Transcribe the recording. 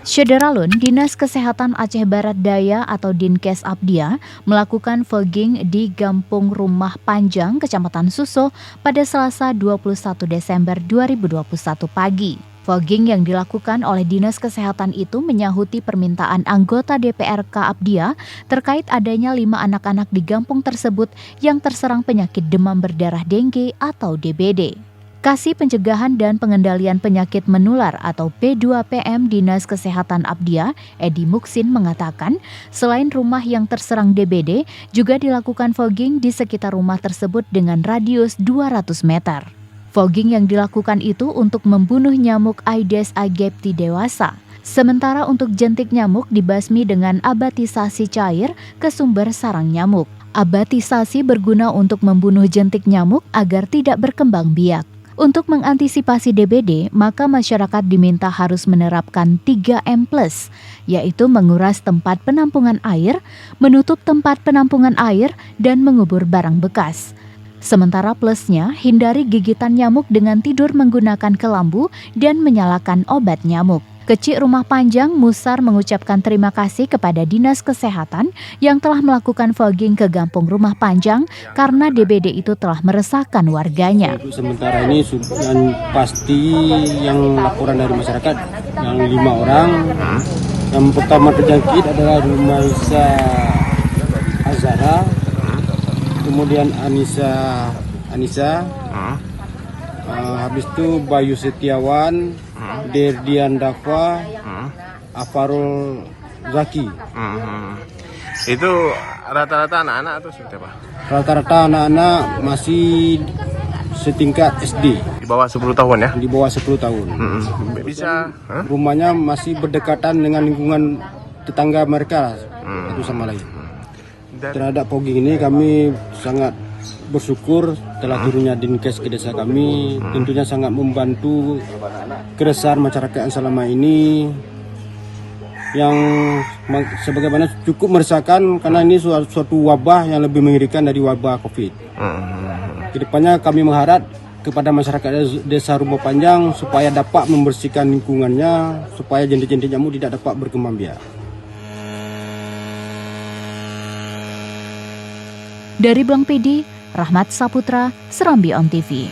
Syederalun, Dinas Kesehatan Aceh Barat Daya atau Dinkes Abdia melakukan fogging di Gampung Rumah Panjang, Kecamatan Suso pada Selasa 21 Desember 2021 pagi. Fogging yang dilakukan oleh Dinas Kesehatan itu menyahuti permintaan anggota DPRK Abdia terkait adanya 5 anak-anak di kampung tersebut yang terserang penyakit demam berdarah dengue atau DBD. Kasih Pencegahan dan Pengendalian Penyakit Menular atau P2PM Dinas Kesehatan Abdia, Edi Muksin mengatakan, selain rumah yang terserang DBD, juga dilakukan fogging di sekitar rumah tersebut dengan radius 200 meter. Fogging yang dilakukan itu untuk membunuh nyamuk Aedes aegypti dewasa. Sementara untuk jentik nyamuk dibasmi dengan abatisasi cair ke sumber sarang nyamuk. Abatisasi berguna untuk membunuh jentik nyamuk agar tidak berkembang biak. Untuk mengantisipasi DBD, maka masyarakat diminta harus menerapkan 3M+, yaitu menguras tempat penampungan air, menutup tempat penampungan air, dan mengubur barang bekas. Sementara plusnya, hindari gigitan nyamuk dengan tidur menggunakan kelambu dan menyalakan obat nyamuk. Kecik Rumah Panjang, Musar mengucapkan terima kasih kepada Dinas Kesehatan yang telah melakukan fogging ke Gampung Rumah Panjang karena DBD itu telah meresahkan warganya. Sementara ini yang pasti yang laporan dari masyarakat yang 5 orang. Yang pertama terjangkit adalah Rumaisa Azara, kemudian Anissa, habis itu Bayu Setiawan, Derdian Dafa, Afarul Zaki. Itu rata-rata anak-anak atau seperti apa? Rata-rata anak-anak masih setingkat SD. Di bawah 10 tahun ya? Di bawah 10 tahun. Bisa? Rumahnya masih berdekatan dengan lingkungan tetangga mereka satu sama lain. Terhadap fogging ini kami sangat bersyukur telah turunnya Dinkes ke desa kami, tentunya sangat membantu keresahan masyarakat yang selama ini yang sebagaimana cukup meresahkan karena ini suatu wabah yang lebih mengerikan dari wabah COVID. Kedepannya kami mengharap kepada masyarakat desa Rumah Panjang supaya dapat membersihkan lingkungannya supaya jentik-jentik nyamuk tidak dapat berkembang biak. Dari Blang PD, Rahmat Saputra, Serambi On TV.